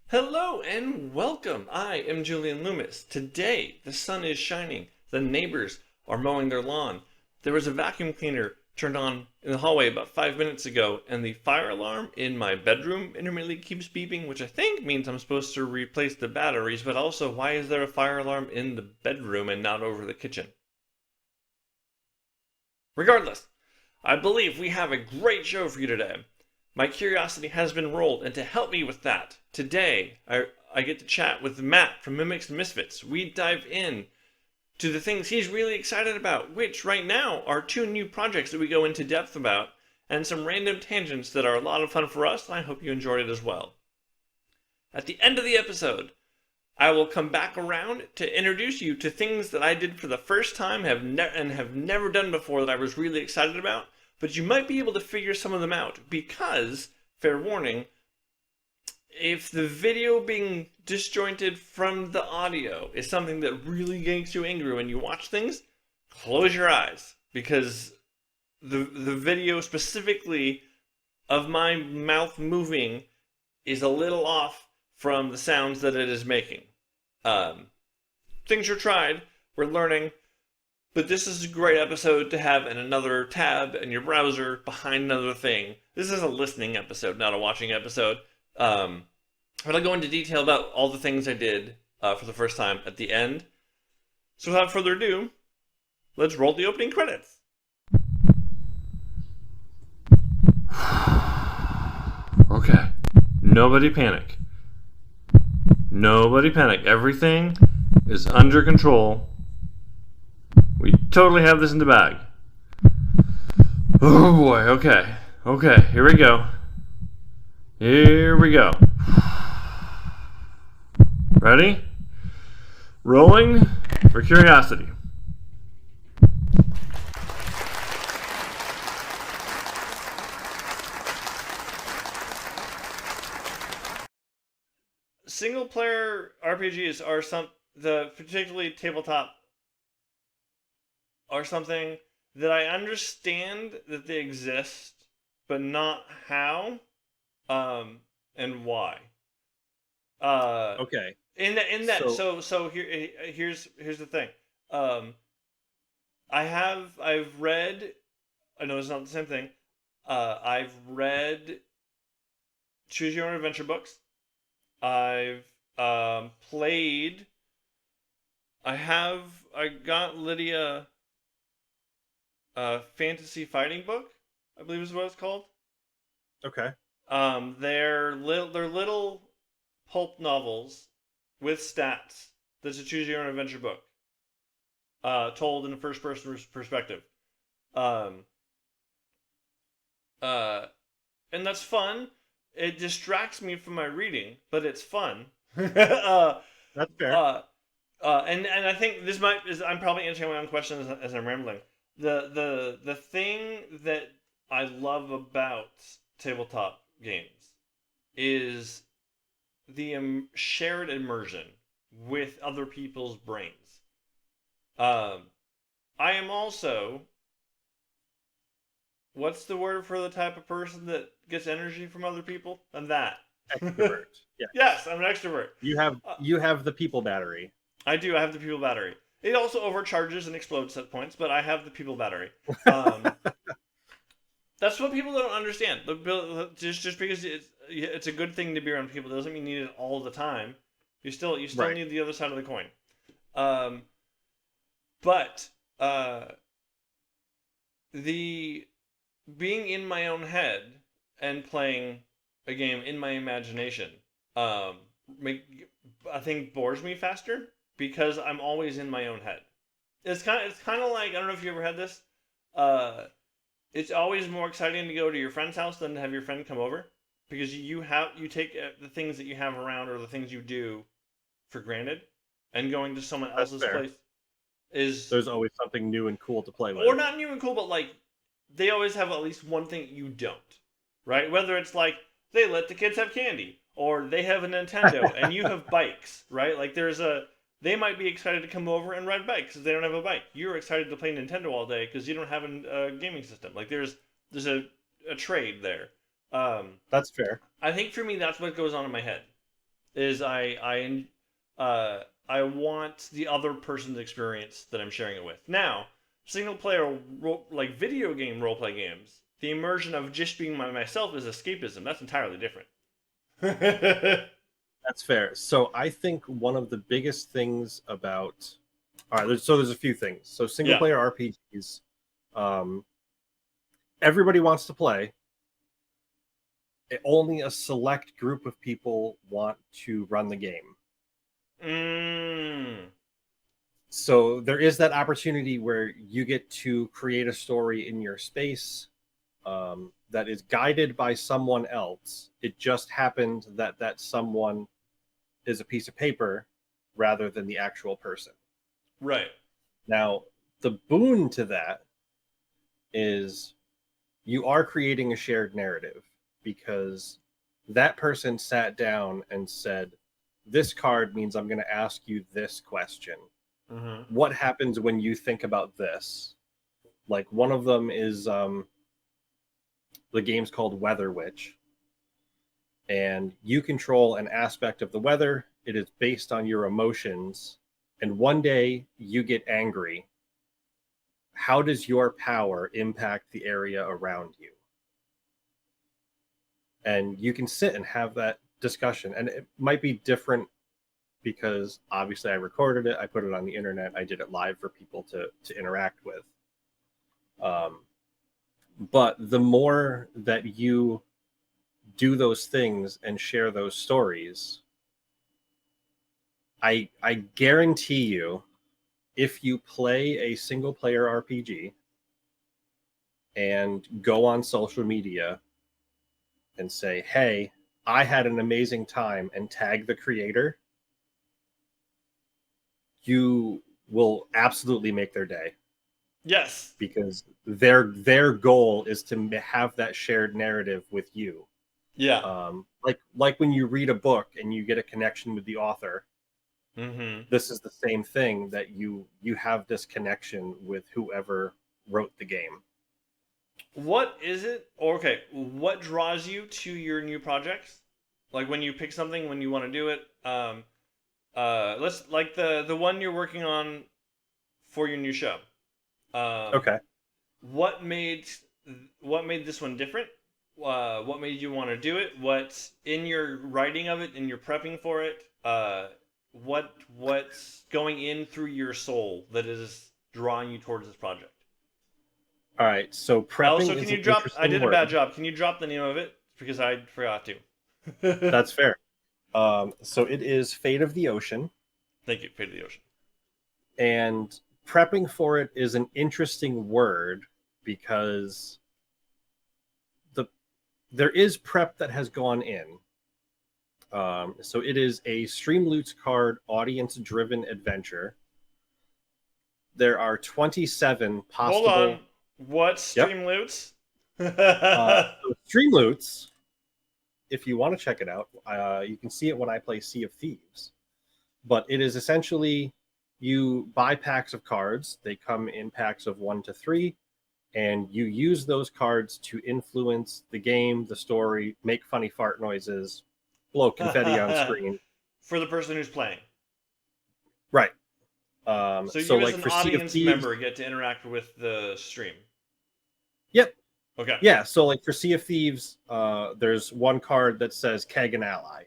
Hello and welcome. I am Julian Loomis. Today, the sun is shining. The neighbors are mowing their lawn. There was a vacuum cleaner turned on in the hallway about 5 minutes ago, and the fire alarm in my bedroom intermittently keeps beeping, which I think means I'm supposed to replace the batteries, but also, why is there a fire alarm in the bedroom and not over the kitchen? Regardless, I believe we have a great show for you today. My curiosity has been rolled, and to help me with that, today I get to chat with Matt from MimicsNMisfits. We dive in to the things he's really excited about, which right now are two new projects that we go into depth about, and some random tangents that are a lot of fun for us, and I hope you enjoyed it as well. At the end of the episode, I will come back around to introduce you to things that I did for the first time and have never done before that I was really excited about, but you might be able to figure some of them out because, fair warning, if the video being disjointed from the audio is something that really makes you angry when you watch things, close your eyes, because the video specifically of my mouth moving is a little off from the sounds that it is making. Things are tried, we're learning, but this is a great episode to have in another tab in your browser behind another thing. This is a listening episode, not a watching episode. But I'll go into detail about all the things I did for the first time at the end. So without further ado, let's roll the opening credits. Okay, nobody panic. Nobody panic. Everything is under control. We totally have this in the bag. Oh boy, okay. Okay, here we go. Here we go. Ready? Rolling for curiosity. Single player RPGs are particularly tabletop, are something that I understand that they exist, but not how, and why. Okay. Here's the thing. I've read. I know it's not the same thing. I've read Choose Your Own Adventure books. I've played. I got Lydia a fantasy fighting book, I believe is what it's called. Okay. They're little pulp novels with stats. That's a choose your own adventure book, told in a first person perspective. And that's fun. It distracts me from my reading, but it's fun. That's fair. And I think I'm probably answering my own question as I'm rambling. The thing that I love about tabletop games is the shared immersion with other people's brains. I am also, what's the word for the type of person that gets energy from other people? I'm that. Extrovert. Yeah. Yes, I'm an extrovert. You have the people battery. I do. I have the people battery. It also overcharges and explodes at points, but I have the people battery. That's what people don't understand. Just because it's a good thing to be around people doesn't mean you need it all the time. You still Right. need the other side of the coin. But the being in my own head and playing a game in my imagination, I think bores me faster because I'm always in my own head. It's kind of like, I don't know if you ever had this. It's always more exciting to go to your friend's house than to have your friend come over, because you take the things that you have around or the things you do for granted, and going to someone else's place is, there's always something new and cool to play with. or not new and cool, but like they always have at least one thing you don't, right? Whether it's like they let the kids have candy, or they have a Nintendo and you have bikes, right? Like they might be excited to come over and ride bikes because they don't have a bike. You're excited to play Nintendo all day because you don't have a gaming system. Like there's a trade there. That's fair. I think for me that's what goes on in my head. is I want the other person's experience that I'm sharing it with. Now, single player like video game role play games, the immersion of just being myself is escapism. That's entirely different. That's fair. So I think one of the biggest things about all right, there's a few things. So single player RPGs, everybody wants to play. Only a select group of people want to run the game. So there is that opportunity where you get to create a story in your space that is guided by someone else. It just happened that that someone is a piece of paper rather than the actual person. Right. Now, the boon to that is you are creating a shared narrative because that person sat down and said, this card means I'm going to ask you this question. Mm-hmm. What happens when you think about this? Like one of them is the game's called Weather Witch. And you control an aspect of the weather. It is based on your emotions. And one day you get angry. How does your power impact the area around you? And you can sit and have that discussion. And it might be different because obviously I recorded it. I put it on the internet. I did it live for people to interact with. But the more that you do those things and share those stories, I guarantee you, if you play a single player RPG and go on social media and say, hey, I had an amazing time, and tag the creator, you will absolutely make their day. Yes. Because their goal is to have that shared narrative with you. Yeah. Like when you read a book and you get a connection with the author, this is the same thing, that you have this connection with whoever wrote the game. What is it? Okay, what draws you to your new projects? Like when you pick something, when you want to do it. Let's like the one you're working on for your new show. Okay. What made this one different? What made you want to do it? What's in your writing of it, in your prepping for it? What's going in through your soul that is drawing you towards this project? All right. So prepping Also, is can you an drop? I interesting did word. a bad job. Can you drop the name of it because I forgot to? That's fair. So it is Fate of the Ocean. Thank you, Fate of the Ocean. And prepping for it is an interesting word because there is prep that has gone in. So it is a streamloots card audience-driven adventure. There are 27 possible... Hold on. What's streamloots? So streamloots, if you want to check it out, you can see it when I play Sea of Thieves. But it is essentially, you buy packs of cards. They come in packs of 1 to 3. And you use those cards to influence the game, the story, make funny fart noises, blow confetti on screen. For the person who's playing. Right. So you as an audience member get to interact with the stream. Yep. Okay. Yeah, so like for Sea of Thieves, there's one card that says Keg and Ally.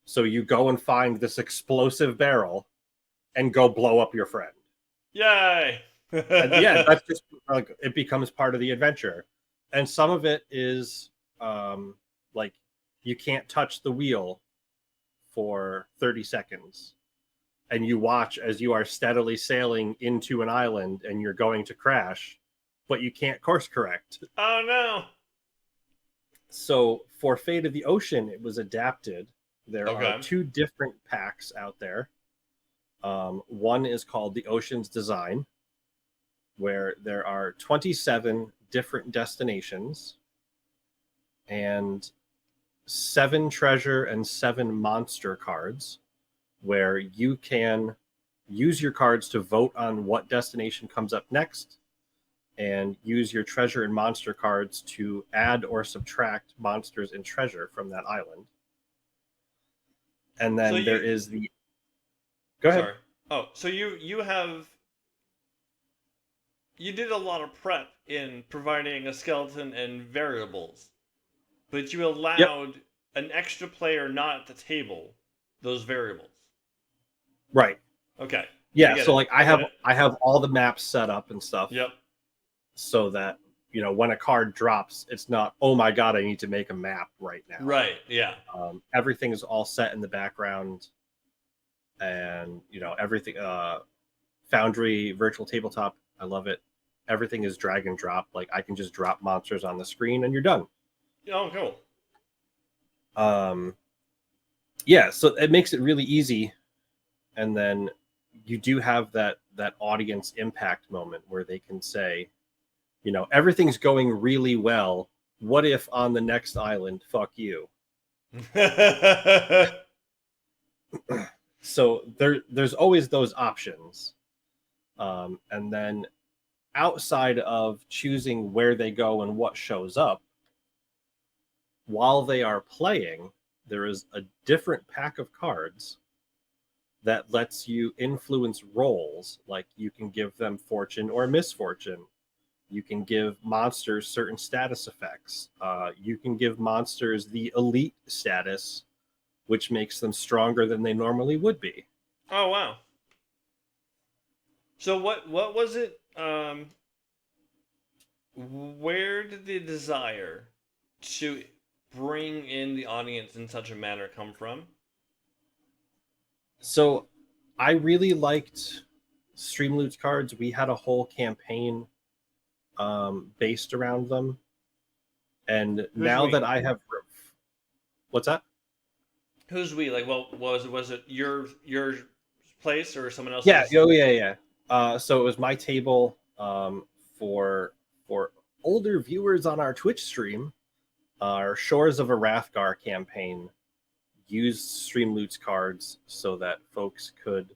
So you go and find this explosive barrel and go blow up your friend. Yay! And yeah, that's just like it becomes part of the adventure. And some of it is like you can't touch the wheel for 30 seconds. And you watch as you are steadily sailing into an island and you're going to crash, but you can't course correct. Oh no. So for Fate of the Ocean, it was adapted. There are 2 different packs out there. One is called The Ocean's Design, where there are 27 different destinations and 7 treasure and 7 monster cards, where you can use your cards to vote on what destination comes up next and use your treasure and monster cards to add or subtract monsters and treasure from that island. And then there is the... Go ahead. Sorry. Oh, so you did a lot of prep in providing a skeleton and variables, but you allowed an extra player not at the table those variables. Right. Okay. Yeah, so like I have all the maps set up and stuff. Yep. So that, you know, when a card drops, it's not, oh my god, I need to make a map right now. Right, yeah. Everything is all set in the background, and, you know, everything, Foundry, virtual tabletop, I love it. Everything is drag and drop. Like, I can just drop monsters on the screen and you're done. Oh, cool. Yeah, so it makes it really easy. And then you do have that audience impact moment where they can say, you know, everything's going really well. What if on the next island, fuck you? So there's always those options. And then outside of choosing where they go and what shows up, while they are playing, there is a different pack of cards that lets you influence rolls. Like, you can give them fortune or misfortune. You can give monsters certain status effects. You can give monsters the elite status, which makes them stronger than they normally would be. Oh, wow. So what was it? Where did the desire to bring in the audience in such a manner come from? So I really liked Streamloots cards. We had a whole campaign based around them. And now that I have... What's that? Who's we? Like, well, was it your place or someone else's? Yeah, yeah. So it was my table. For older viewers on our Twitch stream, our Shores of Arathgar campaign used Streamloots cards so that folks could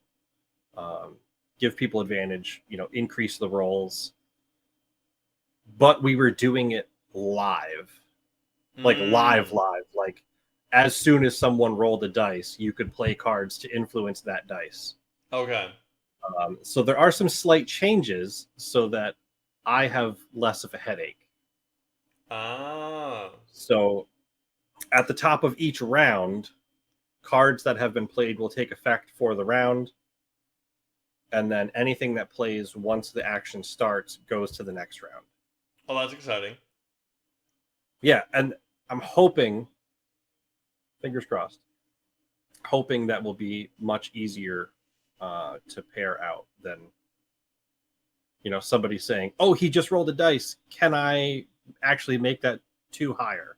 give people advantage, you know, increase the rolls. But we were doing it live. Like live. Like, as soon as someone rolled a dice, you could play cards to influence that dice. Okay. So there are some slight changes so that I have less of a headache. Ah. So at the top of each round, cards that have been played will take effect for the round. And then anything that plays once the action starts goes to the next round. Oh, that's exciting. Yeah, and I'm hoping, fingers crossed, hoping that will be much easier to pair out than, you know, somebody saying, oh, he just rolled a dice. Can I actually make that 2 higher?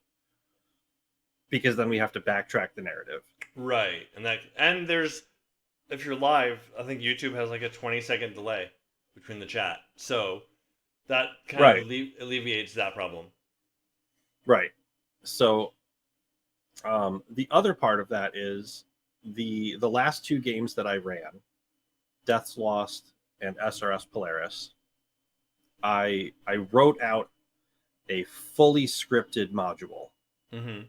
Because then we have to backtrack the narrative. Right. And there's, if you're live, I think YouTube has like a 20-second delay between the chat. So that kind of alleviates that problem. Right. So the other part of that is the last 2 games that I ran, Death's Lost and SRS Polaris, I wrote out a fully scripted module. Mm-hmm.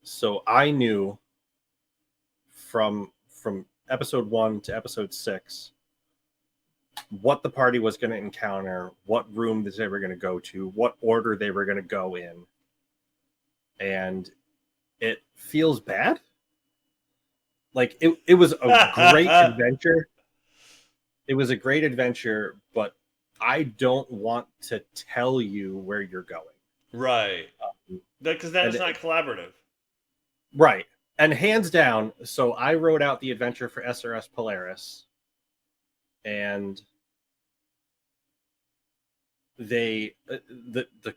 So I knew from episode 1 to episode 6 what the party was going to encounter, what room they were going to go to, what order they were going to go in. And it feels bad. Like, it was a great adventure. It was a great adventure, but I don't want to tell you where you're going. Right. Because that is not collaborative. Right. And hands down, so I wrote out the adventure for SRS Polaris, and the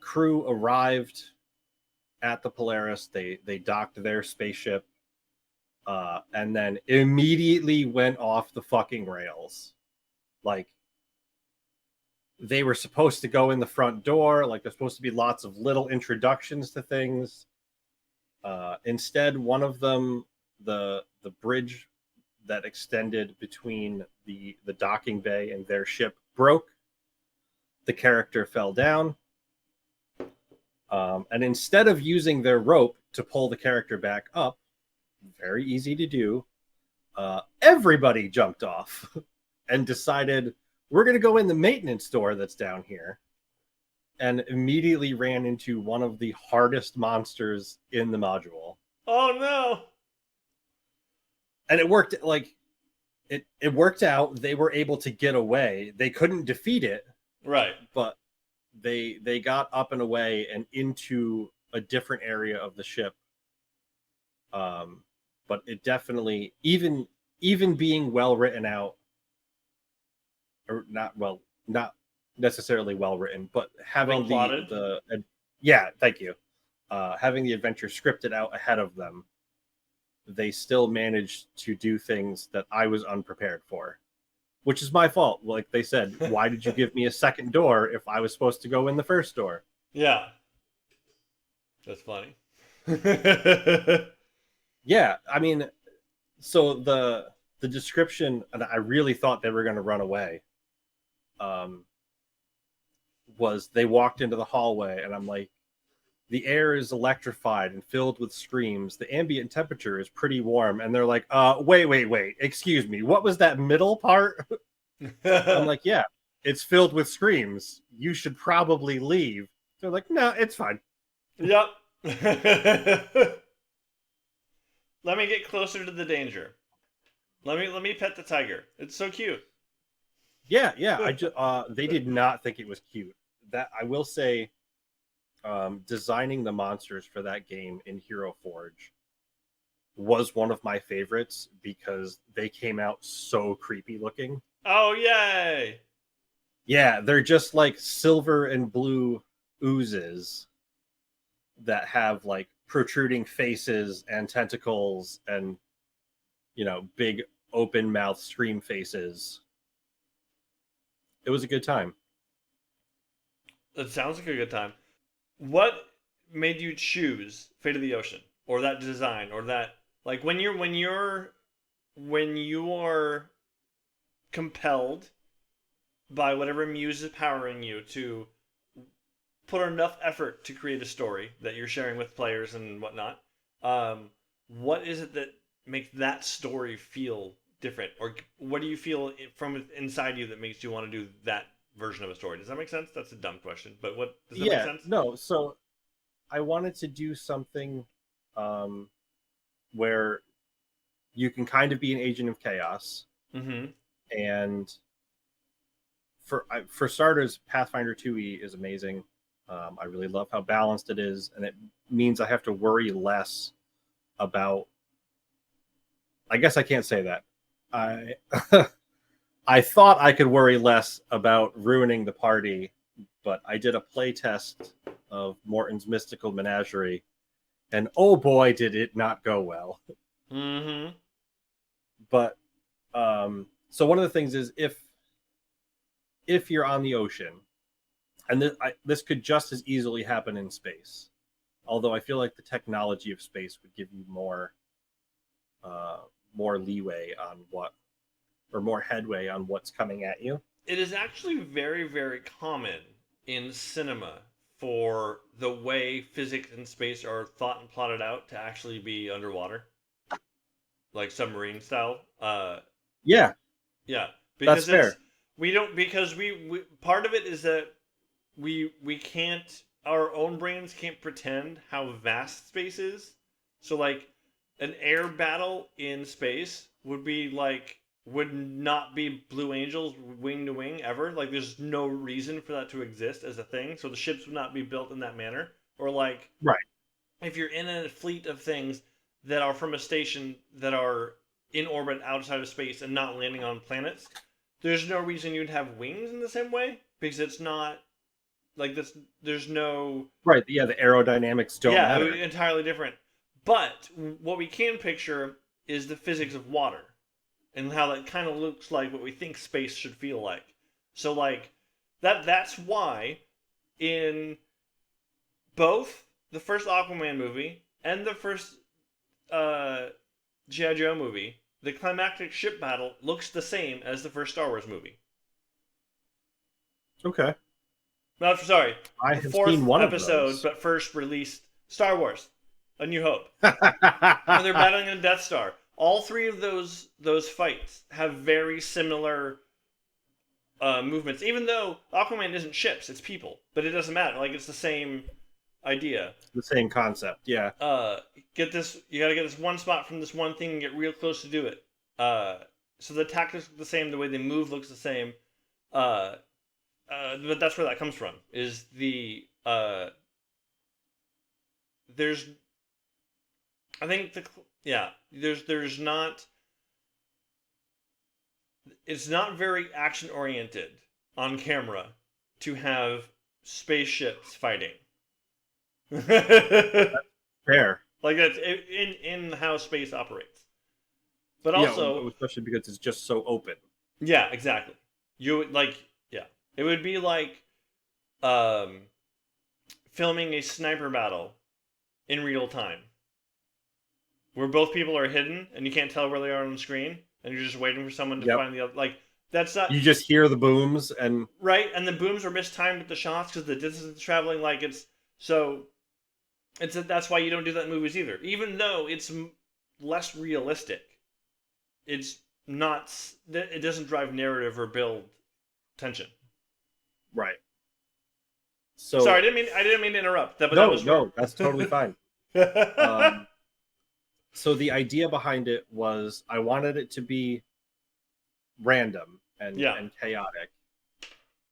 crew arrived at the Polaris. They docked their spaceship, and then immediately went off the fucking rails. Like, they were supposed to go in the front door. Like, there's supposed to be lots of little introductions to things. Instead, one of them, the bridge that extended between the docking bay and their ship, broke. The character fell down. And instead of using their rope to pull the character back up, very easy to do, everybody jumped off and decided, we're going to go in the maintenance store that's down here, and immediately ran into one of the hardest monsters in the module. Oh no! And it worked, like, it worked out. They were able to get away. They couldn't defeat it. Right. But they got up and away and into a different area of the ship. But it definitely, even being well written out, or not necessarily well written, but having thank you, having the adventure scripted out ahead of them, they still managed to do things that I was unprepared for, which is my fault. Like they said, why did you give me a second door if I was supposed to go in the first door? Yeah, that's funny. Yeah, I mean, so the description, and I really thought they were going to run away, was they walked into the hallway, and I'm like, the air is electrified and filled with screams. The ambient temperature is pretty warm. And they're like, wait, excuse me. What was that middle part? I'm like, yeah, it's filled with screams. You should probably leave. They're like, no, it's fine. Yep. Let me get closer to the danger. Let me pet the tiger. It's so cute. Yeah. They did not think it was cute. That I will say, designing the monsters for that game in Hero Forge was one of my favorites because they came out so creepy looking. Oh, yay! Yeah, they're just like silver and blue oozes that have like protruding faces and tentacles and, you know, big open mouth scream faces. It was a good time. It sounds like a good time. What made you choose Fate of the Ocean or that design or that, like, when you are compelled by whatever muse is powering you to put enough effort to create a story that you're sharing with players and whatnot, what is it that makes that story feel different, or what do you feel from inside you that makes you want to do that version of a story? Does that make sense? That's a dumb question, but what does that make sense? No, so I wanted to do something where you can kind of be an agent of chaos. Mm-hmm. And for starters, Pathfinder 2e is amazing. I really love how balanced it is, and it means I have to worry less about, I guess I can't say that. I thought I could worry less about ruining the party, but I did a play test of Morton's Mystical Menagerie, and oh boy, did it not go well. Mm-hmm. But so one of the things is if you're on the ocean, and this could just as easily happen in space, although I feel like the technology of space would give you more leeway on more headway on what's coming at you. It is actually very, very common in cinema for the way physics and space are thought and plotted out to actually be underwater, like submarine style. Yeah, Because that's fair. We part of it is that we can't, our own brains can't pretend how vast space is. So like an air battle in space would not be Blue Angels wing to wing ever. Like, there's no reason for that to exist as a thing. So the ships would not be built in that manner. Or like, right, if you're in a fleet of things that are from a station that are in orbit outside of space and not landing on planets, there's no reason you'd have wings in the same way, because it's not like this. There's no right. Yeah, the aerodynamics don't matter. Yeah, entirely different. But what we can picture is the physics of water and how that kind of looks like what we think space should feel like. So like that's why in both the first Aquaman movie and the first G.I. Joe movie, the climactic ship battle looks the same as the first Star Wars movie. Okay. Not sorry. I The have fourth seen one episode, of those. but first released Star Wars: A New Hope. When they're battling a Death Star. All three of those fights have very similar movements, even though Aquaman isn't ships, it's people. But it doesn't matter. Like, it's the same idea. The same concept, yeah. You gotta get this one spot from this one thing and get real close to do it. So the tactics look the same, the way they move looks the same. But that's where that comes from. Is the there's I think there's not, it's not very action oriented on camera to have spaceships fighting. Fair. Like, that's in how space operates. But also, especially because it's just so open. Yeah, exactly. You would it would be like filming a sniper battle in real time, where both people are hidden and you can't tell where they are on the screen, and you're just waiting for someone to find the other. Like, that's not. You just hear the booms and right, and the booms are mistimed with the shots because the distance is traveling. Like, that's why you don't do that in movies either. Even though it's less realistic, it's not. It doesn't drive narrative or build tension. Right. So sorry, I didn't mean to interrupt. That's totally fine. So the idea behind it was I wanted it to be random and chaotic,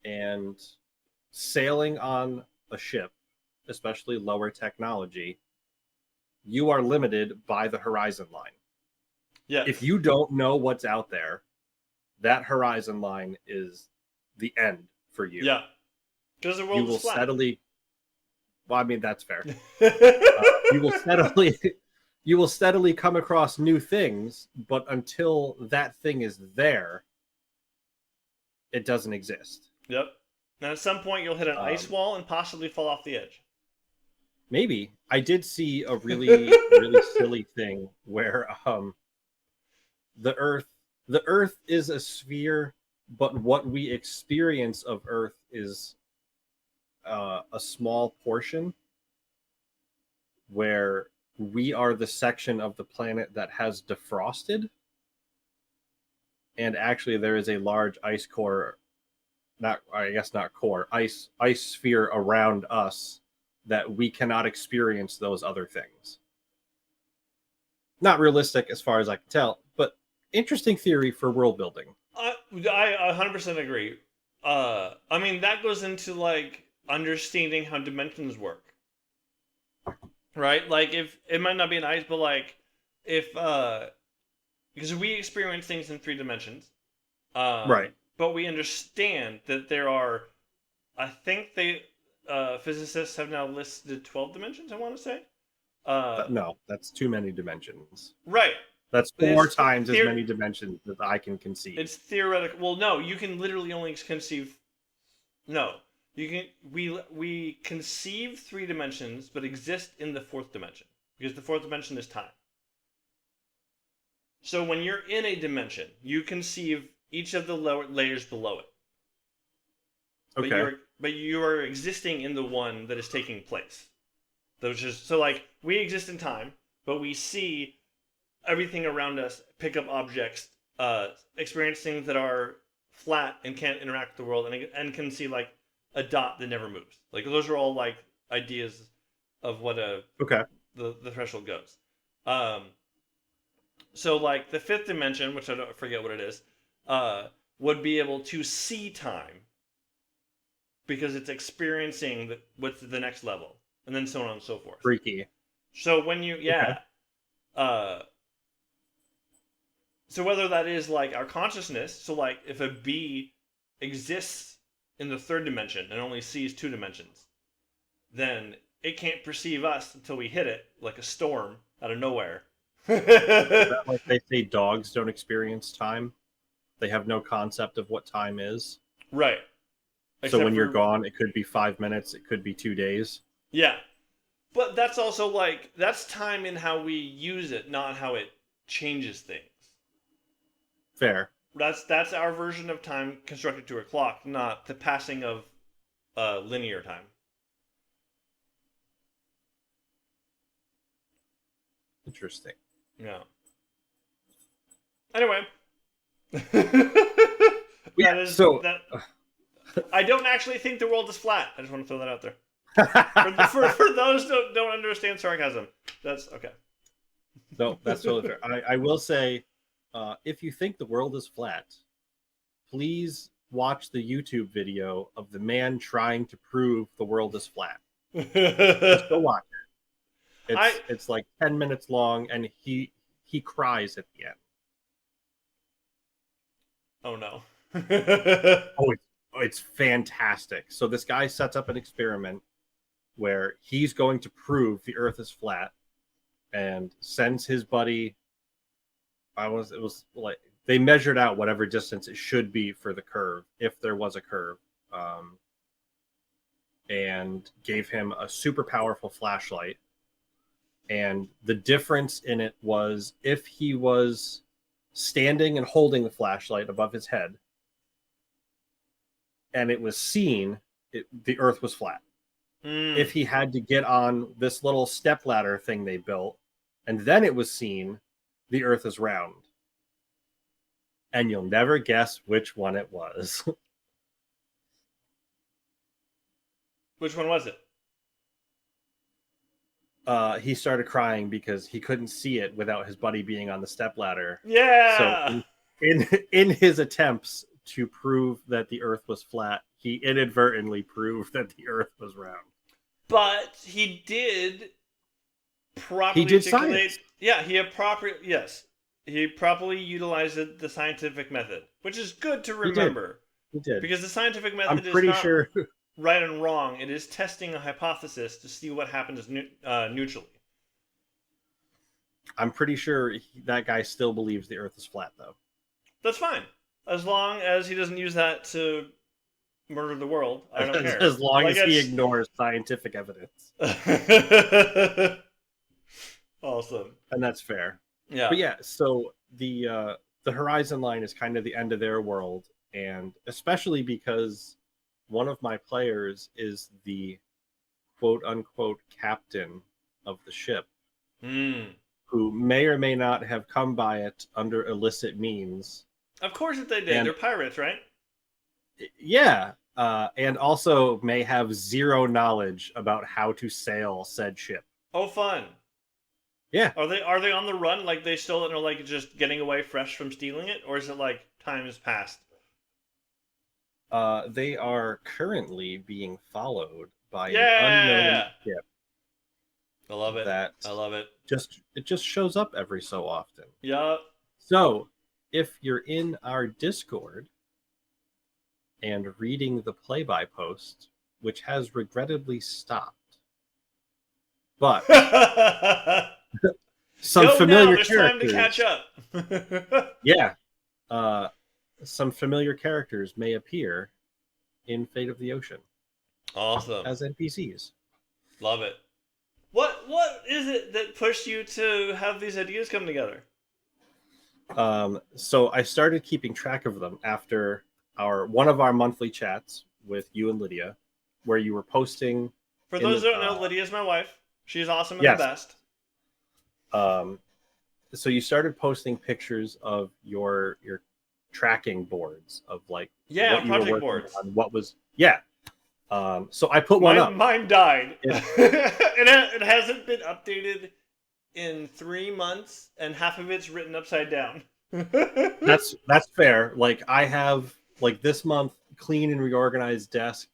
and sailing on a ship, especially lower technology, you are limited by the horizon line. Yeah. If you don't know what's out there, that horizon line is the end for you. Yeah. Because the world You will is flat. steadily. Well, I mean, that's fair. You will steadily come across new things, but until that thing is there, it doesn't exist. Yep. And at some point, you'll hit an ice wall and possibly fall off the edge. Maybe. I did see a really silly thing where the Earth is a sphere, but what we experience of Earth is a small portion, where we are the section of the planet that has defrosted, and actually there is a large ice core, ice sphere around us that we cannot experience those other things. Not realistic as far as I can tell, but interesting theory for world building. I 100% agree. I mean, that goes into, like, understanding how dimensions work. Right? Like, if it might not be an ice, but, like, because we experience things in 3 dimensions. Right. But we understand that there are, I think physicists have now listed 12 dimensions, I want to say. No, that's too many dimensions. Right. That's 4 times as many dimensions that I can conceive. It's theoretical. Well, no, you can literally only conceive. No, you can. We conceive 3 dimensions, but exist in the 4th dimension because the 4th dimension is time. So when you're in a dimension, you conceive each of the lower layers below it. Okay. But you are existing in the one that is taking place. So, like, we exist in time, but we see everything around us, pick up objects, experience things that are flat and can't interact with the world, and can see, like, a dot that never moves. Like, those are all, like, ideas of what the threshold goes. So, like, the 5th dimension, which I forget what it is, would be able to see time because it's experiencing what's the next level, and then so on and so forth. Freaky. So when you, so whether that is, like, our consciousness, so, like, if a bee exists in the 3rd dimension and only sees 2 dimensions, then it can't perceive us until we hit it, like a storm out of nowhere. Is that like they say dogs don't experience time? They have no concept of what time is. Right. So when you're gone, it could be 5 minutes, it could be 2 days. Yeah. But that's also, like, that's time in how we use it, not how it changes things. Fair. That's our version of time constructed to a clock, not the passing of linear time. Interesting. Yeah. Anyway. I don't actually think the world is flat. I just want to throw that out there. For those who don't understand sarcasm, that's okay. No, that's totally fair. I will say, if you think the world is flat, please watch the YouTube video of the man trying to prove the world is flat. Just go watch it. It's like 10 minutes long, and he cries at the end. Oh no. It's fantastic. So this guy sets up an experiment where he's going to prove the Earth is flat, and sends his buddy. It was like they measured out whatever distance it should be for the curve, if there was a curve, and gave him a super powerful flashlight. And the difference in it was if he was standing and holding the flashlight above his head, and it was seen, the Earth was flat. If he had to get on this little stepladder thing they built, and then it was seen, the Earth is round. And you'll never guess which one it was. Which one was it? He started crying because he couldn't see it without his buddy being on the stepladder. Yeah! So in his attempts to prove that the Earth was flat, he inadvertently proved that the Earth was round. But he did properly science. Yeah, he properly utilized the scientific method, which is good to remember. He did. Because the scientific method I'm pretty is not sure right and wrong. It is testing a hypothesis to see what happens neutrally. I'm pretty sure that guy still believes the Earth is flat, though. That's fine, as long as he doesn't use that to murder the world. I don't care. As long as he ignores scientific evidence. Awesome. And that's fair. Yeah. But yeah, so the horizon line is kind of the end of their world, and especially because one of my players is the quote unquote captain of the ship, who may or may not have come by it under illicit means. Of course they did. They're pirates, right? Yeah. And also may have zero knowledge about how to sail said ship. Oh, fun. Yeah. Are they on the run? Like they stole it and are like just getting away fresh from stealing it? Or is it like time has passed? They are currently being followed by an unknown ship. I love it. I love it. It just shows up every so often. Yeah. So if you're in our Discord and reading the play-by post, which has regrettably stopped, but some familiar characters. Time to catch up. Yeah. Some familiar characters may appear in Fate of the Ocean. Awesome. As NPCs. Love it. What is it that pushed you to have these ideas come together? So I started keeping track of them after one of our monthly chats with you and Lydia, where you were posting. For those who don't know, Lydia's my wife. She's awesome and the best. So you started posting pictures of your tracking boards of like what you project boards on, what was so I put one up. Mine died. It hasn't been updated in 3 months, and half of it's written upside down. That's fair. Like I have this month clean and reorganized desk.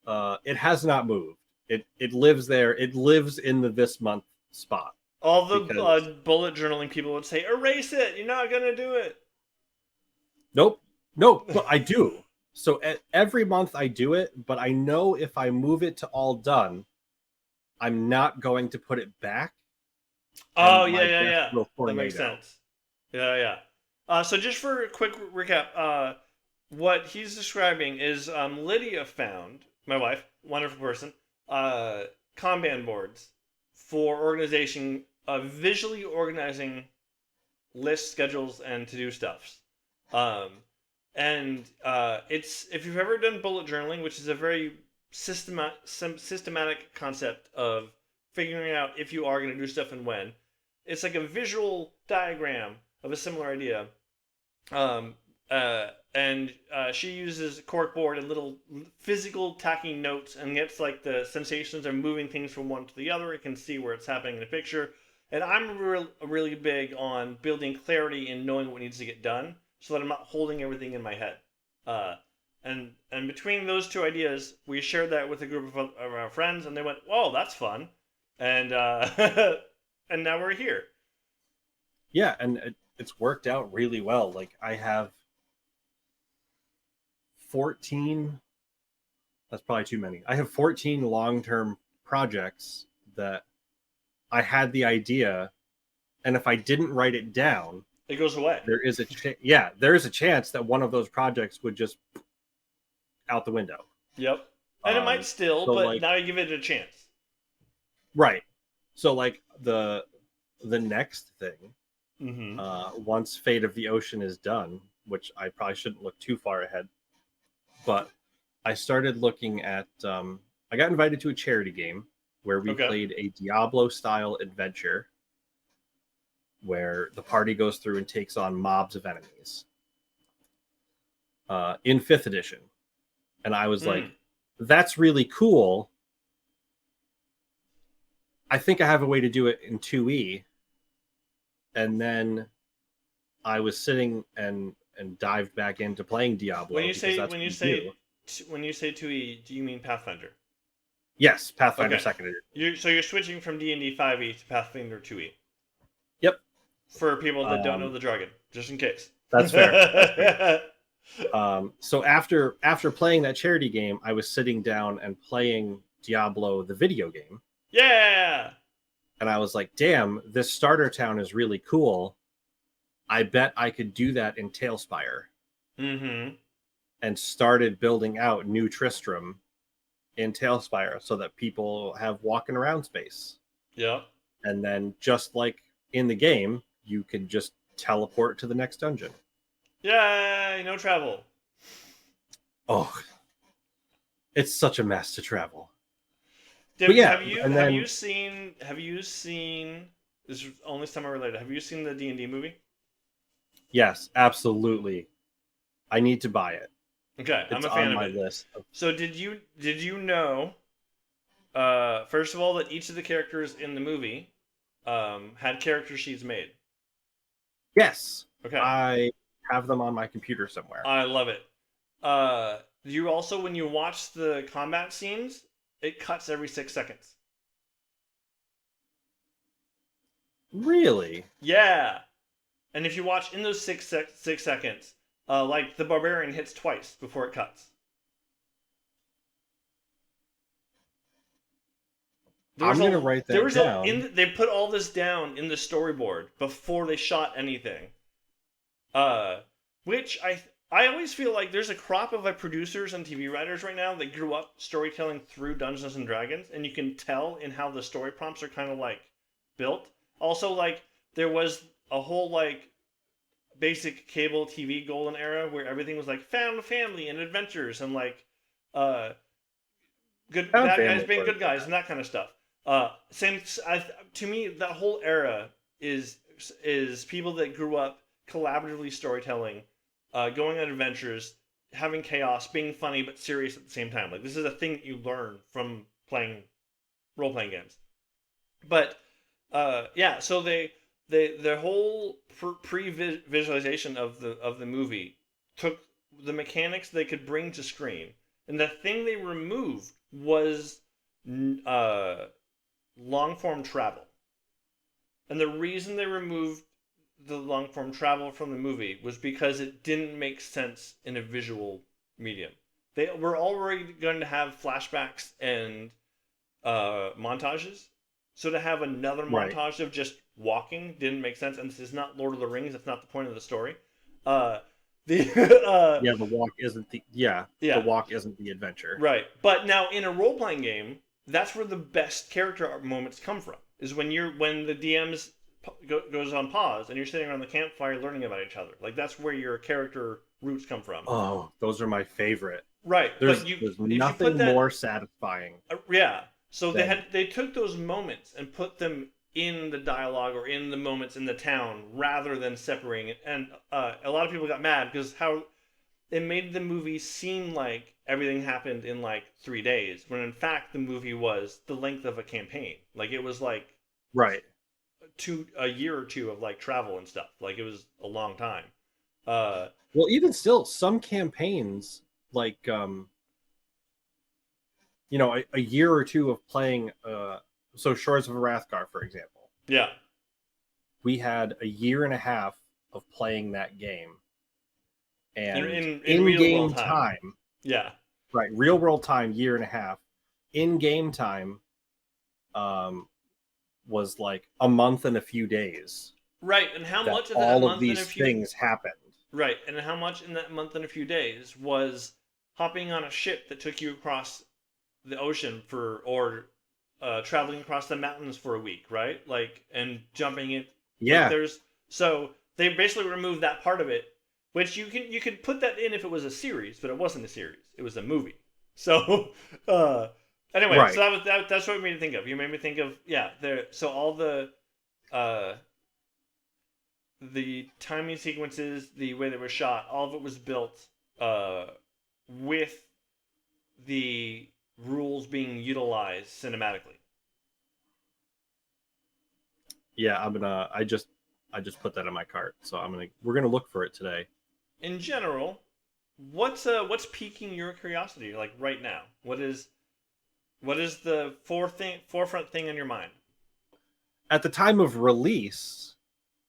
It has not moved. It lives there. It lives in the this month spot. All the bullet journaling people would say, erase it. You're not gonna do it. Nope, but I do. So every month I do it, but I know if I move it to all done, I'm not going to put it back. Oh, yeah. That makes sense. Yeah. So just for a quick recap, what he's describing is Lydia found, my wife, wonderful person, Kanban boards for organization, visually organizing lists, schedules, and to-do stuffs. And it's, if you've ever done bullet journaling, which is a very systematic concept of figuring out if you are going to do stuff and when. It's like a visual diagram of a similar idea. And she uses corkboard and little physical tacking notes and gets like the sensations of moving things from one to the other. It can see where it's happening in a picture. And I'm really big on building clarity and knowing what needs to get done so that I'm not holding everything in my head. And between those two ideas, we shared that with a group of our friends, and they went, "Oh, that's fun," and and now we're here. Yeah, and it's worked out really well. Like I have 14. That's probably too many. I have 14 long-term projects that I had the idea, and if I didn't write it down, it goes away. There is a chance that one of those projects would just out the window. Yep. And it might still, so but like, now you give it a chance. Right. So like the next thing, once Fate of the Ocean is done, which I probably shouldn't look too far ahead, but I started looking at I got invited to a charity game where we played a Diablo-style adventure where the party goes through and takes on mobs of enemies in 5th edition. And I was like, that's really cool. I think I have a way to do it in 2E. And then I was sitting and dived back into playing Diablo. When you say 2E, do you mean Pathfinder? Yes, Pathfinder 2nd edition. So you're switching from D&D 5E to Pathfinder 2E. Yep. For people that don't know the jargon, just in case. That's fair. That's fair. So after playing that charity game, I was sitting down and playing Diablo, the video game. Yeah! And I was like, damn, this starter town is really cool. I bet I could do that in Tailspire. Mm-hmm. And started building out New Tristram in Tailspire so that people have walking around space. Yeah. And then just like in the game, you can just teleport to the next dungeon. Yay! No travel. Oh, it's such a mess to travel. Have you seen? This is only semi-related. Have you seen the D&D movie? Yes, absolutely. I need to buy it. Okay, I'm a fan of it. List. So did you know? First of all, that each of the characters in the movie had character sheets made. Yes. Okay. I have them on my computer somewhere. I love it. You also, when you watch the combat scenes, it cuts every 6 seconds. Really? Yeah. And if you watch in those 6 seconds, like the barbarian hits twice before it cuts. I'm going to write that down. They put all this down in the storyboard before they shot anything. Which I always feel like there's a crop of producers and TV writers right now that grew up storytelling through Dungeons and Dragons, and you can tell in how the story prompts are kind of like built. Also, like there was a whole like basic cable TV golden era where everything was like found family and adventures and like bad guys being good guys and that kind of stuff. To me, that whole era is people that grew up collaboratively storytelling, going on adventures, having chaos, being funny but serious at the same time. Like this is a thing that you learn from playing role-playing games. But so their whole pre-visualization of the movie took the mechanics they could bring to screen, and the thing they removed was long-form travel. And the reason they removed the long-form travel from the movie was because it didn't make sense in a visual medium. They were already going to have flashbacks and montages, so to have another montage of just walking didn't make sense. And this is not Lord of the Rings. That's not the point of the story. The walk isn't the walk isn't the adventure. Right. But now in a role-playing game, that's where the best character moments come from. Is when the DMs goes on pause and you're sitting around the campfire learning about each other. Like that's where your character roots come from. Oh, those are my favorite. Right, There's but there's if you nothing put that, more satisfying. yeah. So than they took those moments and put them in the dialogue or in the moments in the town rather than separating it. And a lot of people got mad because how it made the movie seem like everything happened in like 3 days, when in fact the movie was the length of a campaign. Like it was like right. a year or two of like travel and stuff. Like it was a long time. Well, even still, some campaigns, like a year or two of playing. So Shores of Arathgar, for example, Yeah. we had a year and a half of playing that game, and In real in-game world time. time, Yeah. right, real world time, year and a half. In-game time, was like a month and a few days. Right, and how That much of that all of month and a these few things happened. Right, and how much in that month and a few days was hopping on a ship that took you across the ocean or traveling across the mountains for a week, right? Like, and jumping it. Yeah. Like so they basically removed that part of it, which you could put that in if it was a series, but it wasn't a series. It was a movie. So anyway, Right. so that's what it made me think of. You made me think of so all the timing sequences, the way they were shot, all of it was built with the rules being utilized cinematically. Yeah, I just put that in my cart, so we're gonna look for it today. In general, what's piquing your curiosity like right now? What is the forefront thing on your mind? At the time of release,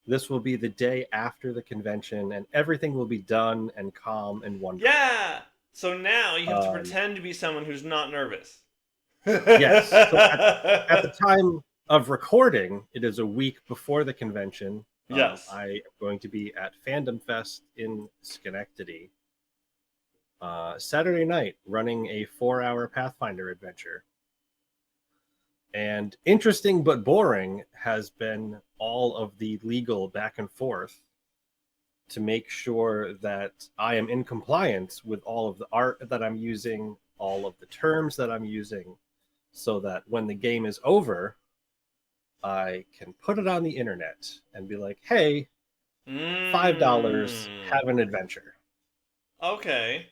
this will be the day after the convention, and everything will be done and calm and wonderful. Yeah. So now you have to pretend to be someone who's not nervous. Yes. So at the time of recording, it is a week before the convention. Yes. I am going to be at Fandom Fest in Schenectady Saturday night, running a 4-hour Pathfinder adventure. And interesting but boring has been all of the legal back and forth to make sure that I am in compliance with all of the art that I'm using, all of the terms that I'm using, so that when the game is over, I can put it on the internet and be like, hey, $5, have an adventure. Okay.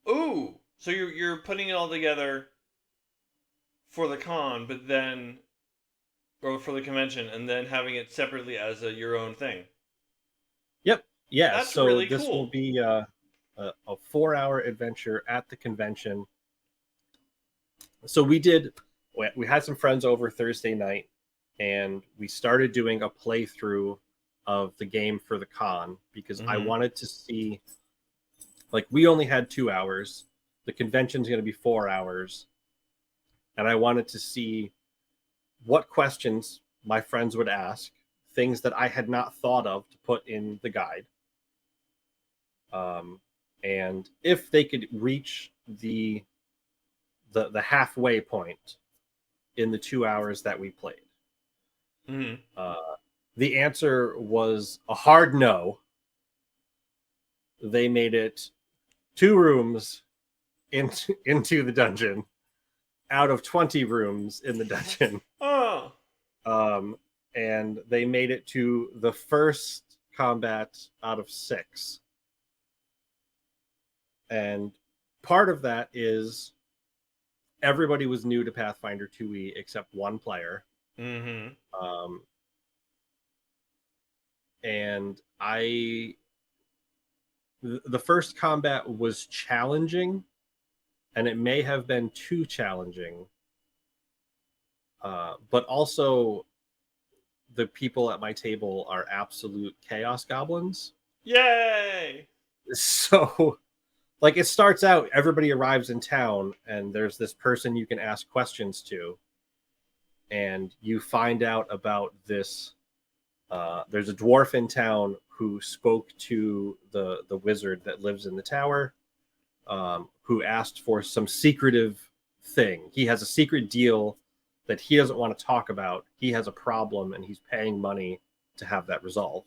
Ooh, so you're putting it all together for the con, but then, or for the convention, and then having it separately as your own thing. Yep. Yeah. That's so really this cool. will be a 4-hour adventure at the convention. So we had some friends over Thursday night, and we started doing a playthrough of the game for the con because I wanted to see, like, we only had 2 hours. The convention's going to be 4 hours. And I wanted to see what questions my friends would ask, things that I had not thought of to put in the guide. And if they could reach the halfway point in the 2 hours that we played. The answer was a hard no. They made it 2 rooms into the dungeon out of 20 rooms in the dungeon. Oh. And they made it to the first combat out of 6. And part of that is everybody was new to Pathfinder 2e except one player. And the first combat was challenging, and it may have been too challenging. But also, the people at my table are absolute chaos goblins. Yay! So, like, it starts out, everybody arrives in town, and there's this person you can ask questions to. And you find out about this. There's a dwarf in town who spoke to the wizard that lives in the tower, who asked for some secretive thing. He has a secret deal that he doesn't want to talk about. He has a problem, and he's paying money to have that resolved.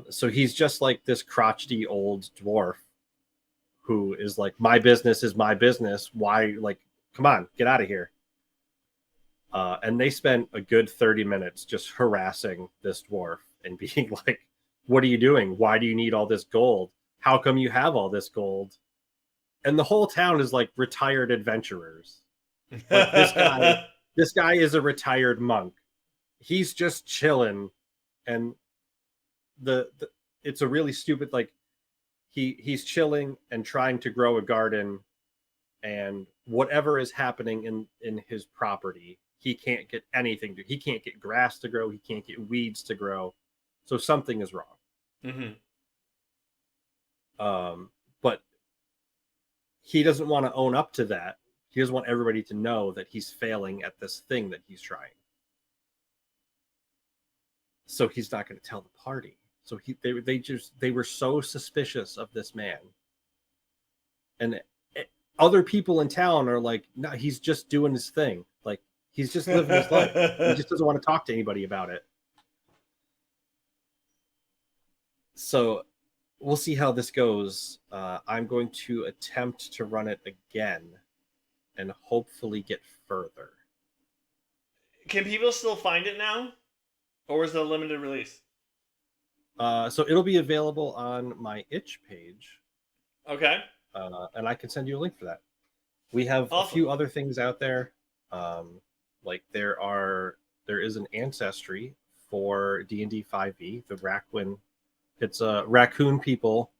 So he's just like this crotchety old dwarf who is like, my business is my business. Why, like, come on, get out of here. And they spent a good 30 minutes just harassing this dwarf and being like, what are you doing? Why do you need all this gold? How come you have all this gold? And the whole town is like retired adventurers. Like this guy is a retired monk. He's just chilling, and it's a really stupid, like, he's chilling and trying to grow a garden, and whatever is happening in his property, he can't get anything to. He can't get grass to grow. He can't get weeds to grow. So something is wrong. Mm-hmm. But he doesn't want to own up to that. He doesn't want everybody to know that he's failing at this thing that he's trying. So he's not going to tell the party. So they were so suspicious of this man. And other people in town are like, no, he's just doing his thing. Like, he's just living his life. He just doesn't want to talk to anybody about it. So we'll see how this goes. I'm going to attempt to run it again and hopefully get further. Can people still find it now? Or is it a limited release? So it'll be available on my itch page. Okay. And I can send you a link for that. We have awesome. A few other things out there. Like there is an ancestry for D&D 5e, the Raccoon. It's raccoon people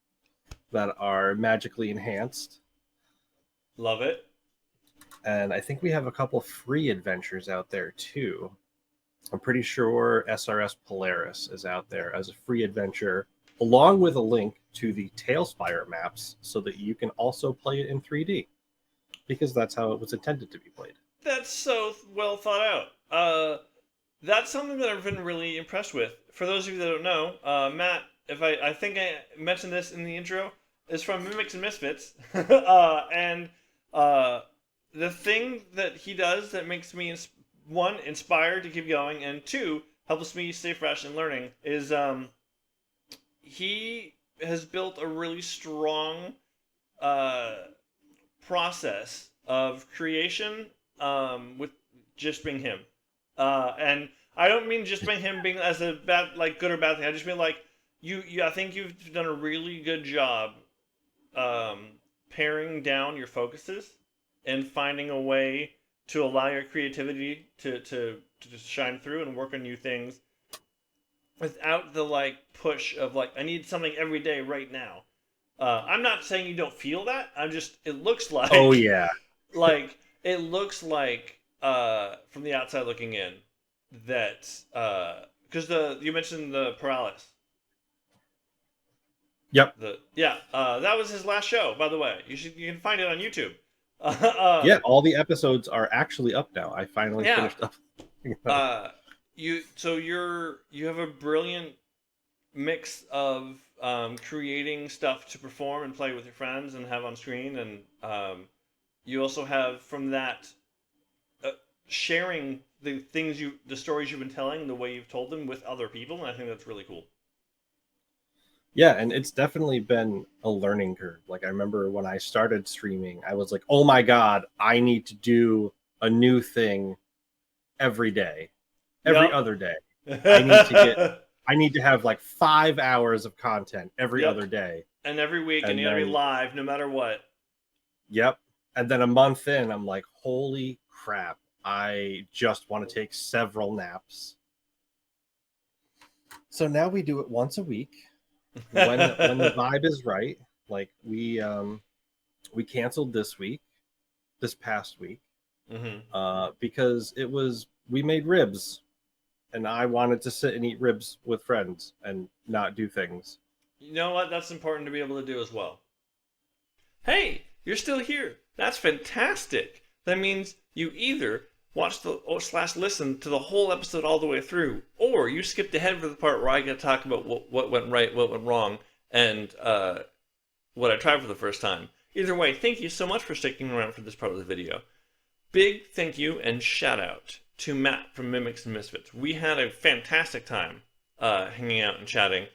that are magically enhanced. Love it. And I think we have a couple free adventures out there too. I'm pretty sure SRS Polaris is out there as a free adventure, along with a link to the Tailspire maps so that you can also play it in 3D, because that's how it was intended to be played. That's so well thought out. That's something that I've been really impressed with. For those of you that don't know, Matt, I think I mentioned this in the intro, is from MimicsNMisfits. And the thing that he does that makes me, one, inspired to keep going, and two, helps me stay fresh and learning, is he has built a really strong process of creation with just being him. And I don't mean just being him being as a bad, like, good or bad thing. I just mean like I think you've done a really good job paring down your focuses and finding a way to allow your creativity to shine through and work on new things without the, like, push of, like, I need something every day right now. I'm not saying you don't feel that. It looks like... Oh, yeah. Like, it looks like, from the outside looking in, that... Because you mentioned the paralysis. Yep. That was his last show, by the way. You can find it on YouTube. Yeah, all the episodes are actually up now. I finally finished up. You have a brilliant mix of creating stuff to perform and play with your friends and have on screen, and you also have from that sharing the stories you've been telling, the way you've told them with other people, and I think that's really cool. Yeah, and it's definitely been a learning curve. Like, I remember when I started streaming, I was like, oh my God, I need to do a new thing every day, every other day. I need to have like 5 hours of content every other day. And every week, and you gotta be live no matter what. Yep. And then a month in, I'm like, holy crap, I just want to take several naps. So now we do it once a week. When the vibe is right. Like, we canceled this past week, because we made ribs, and I wanted to sit and eat ribs with friends and not do things. You know what? That's important to be able to do as well. Hey, you're still here. That's fantastic. That means you either watched listen to the whole episode all the way through, or you skipped ahead for the part where I get to talk about what went right, what went wrong, and what I tried for the first time. Either way, thank you so much for sticking around for this part of the video. Big thank you and shout out to Matt from MimicsNMisfits. We had a fantastic time hanging out and chatting.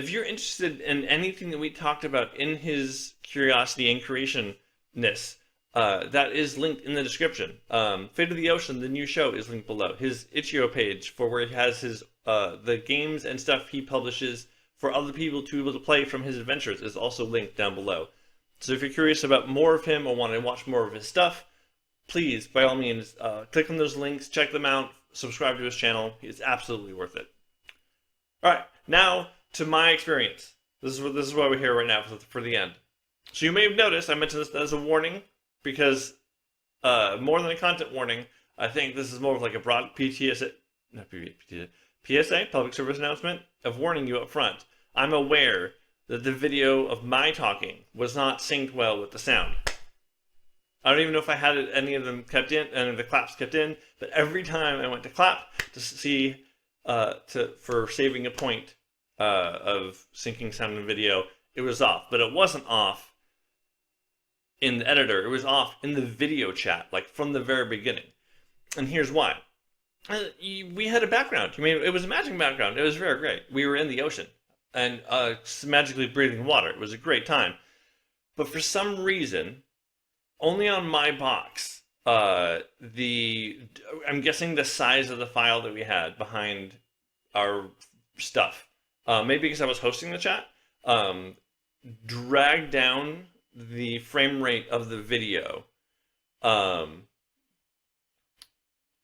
if you're interested in anything that we talked about in his curiosity and creationness, that is linked in the description. Fate of the Ocean, the new show, is linked below. His itch.io page for where he has his the games and stuff he publishes for other people to be able to play from his adventures is also linked down below. So if you're curious about more of him or want to watch more of his stuff, please, by all means, click on those links, check them out, subscribe to his channel. It's absolutely worth it. All right, now to my experience. This is why we're here right now for the end. So you may have noticed I mentioned this as a warning because more than a content warning, I think this is more of like a broad PSA, public service announcement, of warning you up front. I'm aware that the video of my talking was not synced well with the sound. I don't even know if I had any of them kept in, any of the claps kept in, but every time I went to clap to see, for saving a point of syncing sound and video, it was off. But it wasn't off in the editor, it was off in the video chat, like from the very beginning. And here's why. We had a background. I mean, it was a magic background. It was very great. We were in the ocean and magically breathing water. It was a great time. But for some reason, only on my box, I'm guessing the size of the file that we had behind our stuff, maybe because I was hosting the chat, dragged down the frame rate of the video,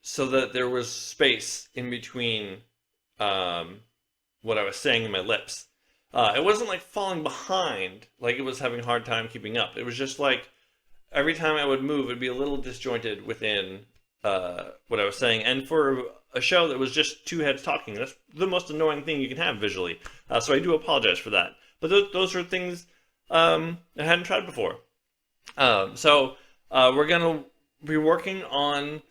so that there was space in between what I was saying in my lips. It wasn't like falling behind, like it was having a hard time keeping up. It was just like every time I would move, it'd be a little disjointed within what I was saying. And for a show that was just two heads talking, that's the most annoying thing you can have visually. So I do apologize for that. But those are things I hadn't tried before. So we're going to be working on,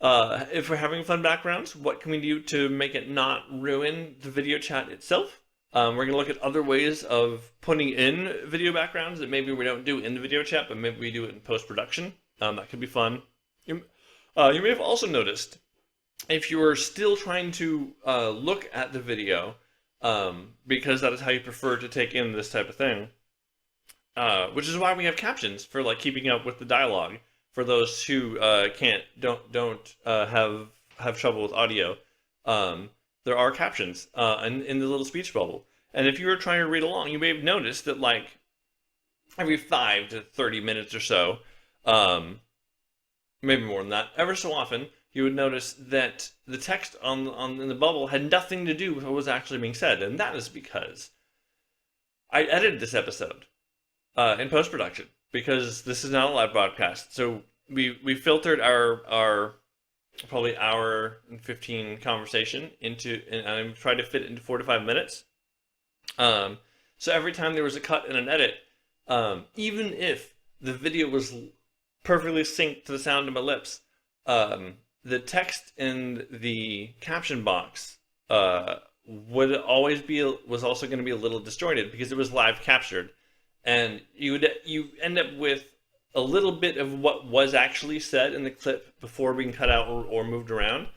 if we're having fun backgrounds, what can we do to make it not ruin the video chat itself? We're going to look at other ways of putting in video backgrounds that maybe we don't do in the video chat, but maybe we do it in post-production. That could be fun. You may have also noticed, if you are still trying to look at the video, because that is how you prefer to take in this type of thing, which is why we have captions for like keeping up with the dialogue for those who don't have trouble with audio. There are captions in the little speech bubble. And if you were trying to read along, you may have noticed that like every 5 to 30 minutes or so, maybe more than that, ever so often, you would notice that the text in the bubble had nothing to do with what was actually being said. And that is because I edited this episode in post-production, because this is not a live broadcast. So we filtered our probably hour and 15 conversation and I tried to fit it into 4 to 5 minutes. So every time there was a cut and an edit, even if the video was perfectly synced to the sound of my lips, the text in the caption box was also going to be a little disjointed because it was live captured, and you end up with a little bit of what was actually said in the clip before being cut out or moved around.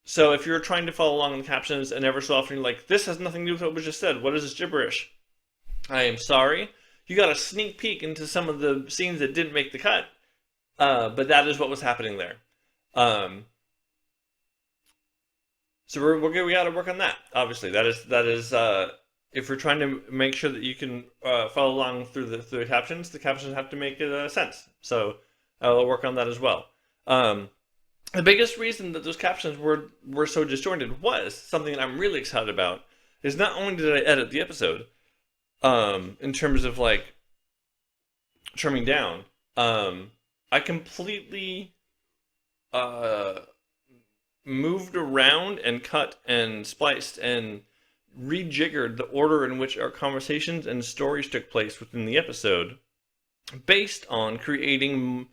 So if you're trying to follow along in the captions and ever so often you're like, this has nothing to do with what was just said, what is this gibberish? I am sorry. You got a sneak peek into some of the scenes that didn't make the cut, but that is what was happening there. So we got to work on that. Obviously, that is if we're trying to make sure that you can follow along through the captions have to make sense. So I'll work on that as well. The biggest reason that those captions were so disjointed was something that I'm really excited about. Is not only did I edit the episode, in terms of like trimming down, I completely moved around and cut and spliced and rejiggered the order in which our conversations and stories took place within the episode, based on creating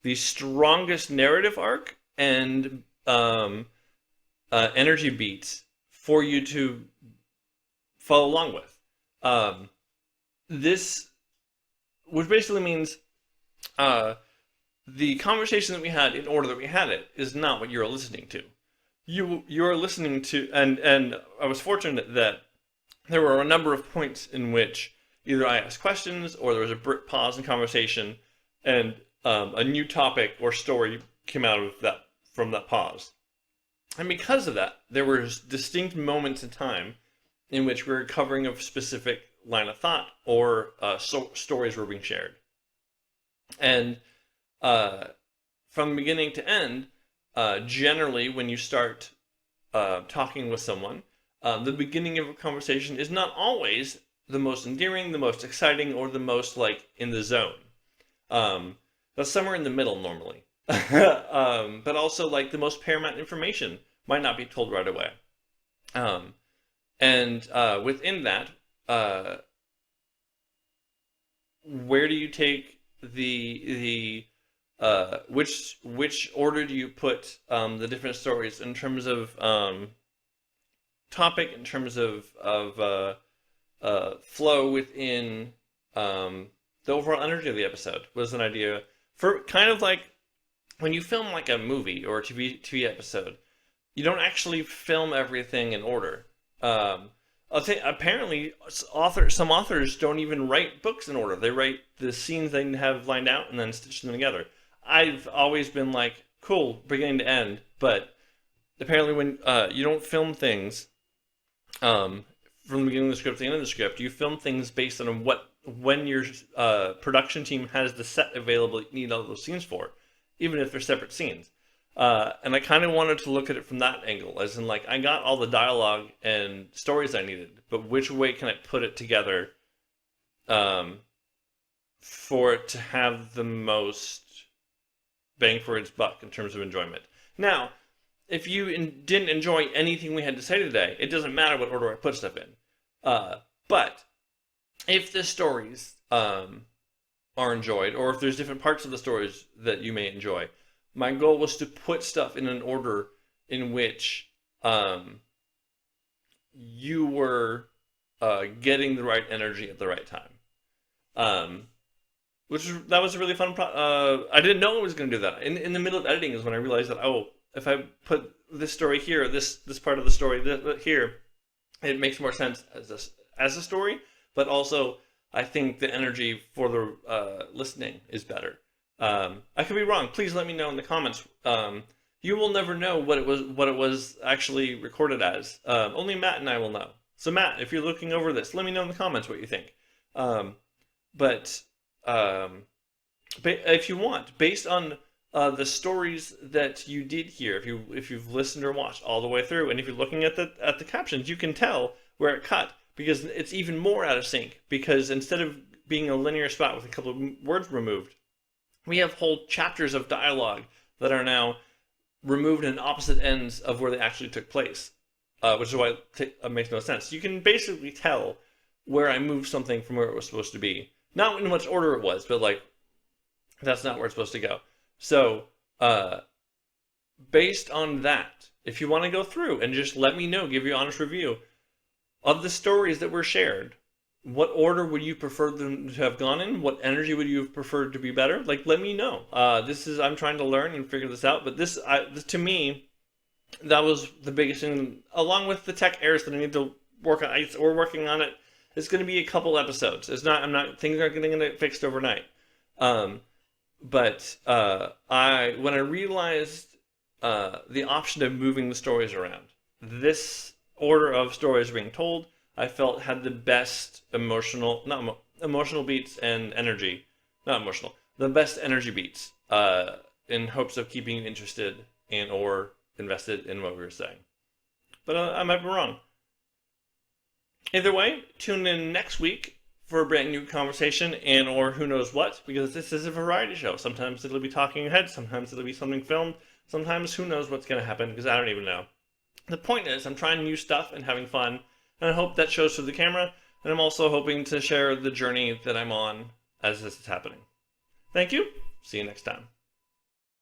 the strongest narrative arc and energy beats for you to follow along with. This, which basically means the conversation that we had in order that we had it is not what you're listening to. You're listening to, and I was fortunate that there were a number of points in which either I asked questions or there was a pause in conversation, and a new topic or story came out of that from that pause. And because of that, there were distinct moments in time in which we were covering a specific line of thought or stories were being shared. And from beginning to end, generally when you start talking with someone, the beginning of a conversation is not always the most endearing, the most exciting, or the most like in the zone. That's somewhere in the middle normally. But also like the most paramount information might not be told right away. And within that, where do you take the which order do you put the different stories in terms of topic, in terms of flow within the overall energy of the episode? Was an idea for kind of like when you film like a movie or a TV episode, you don't actually film everything in order. I think apparently some authors don't even write books in order. They write the scenes they have lined out and then stitch them together. I've always been like, cool, beginning to end, but apparently when you don't film things from the beginning of the script to the end of the script, you film things based on when your production team has the set available you need all those scenes for, even if they're separate scenes. And I kind of wanted to look at it from that angle, as in like, I got all the dialogue and stories I needed, but which way can I put it together for it to have the most bang for its buck in terms of enjoyment? Now, if you didn't enjoy anything we had to say today, it doesn't matter what order I put stuff in. But if the stories are enjoyed, or if there's different parts of the stories that you may enjoy, my goal was to put stuff in an order in which you were getting the right energy at the right time. That was a really fun I didn't know I was going to do that. In the middle of editing is when I realized that, oh, if I put this story here, this part of the story here, it makes more sense as a story, but also I think the energy for the listening is better. I could be wrong. Please let me know in the comments. You will never know what it was actually recorded as. Only Matt and I will know. So Matt, if you're looking over this, let me know in the comments what you think. But if you want, based on the stories that you did hear, if you've listened or watched all the way through, and if you're looking at the captions, you can tell where it cut, because it's even more out of sync. Because instead of being a linear spot with a couple of words removed, we have whole chapters of dialogue that are now removed in opposite ends of where they actually took place, which is why it makes no sense. You can basically tell where I moved something from where it was supposed to be. Not in which order it was, but like, that's not where it's supposed to go. So, based on that, if you want to go through and just let me know, give your honest review of the stories that were shared, what order would you prefer them to have gone in? What energy would you have preferred to be better? Like, let me know. I'm trying to learn and figure this out, but this to me, that was the biggest thing, along with the tech errors that I need to work on. We're working on it. It's going to be a couple episodes. Things aren't going to get fixed overnight. But when I realized the option of moving the stories around, this order of stories being told, I felt had the best emotional beats and energy, the best energy beats, in hopes of keeping you interested or invested in what we were saying. But I might be wrong. Either way, tune in next week for a brand new conversation or who knows what, because this is a variety show. Sometimes it'll be talking ahead, sometimes it'll be something filmed, sometimes who knows what's going to happen, because I don't even know. The point is, I'm trying new stuff and having fun, and I hope that shows through the camera, and I'm also hoping to share the journey that I'm on as this is happening. Thank you. See you next time.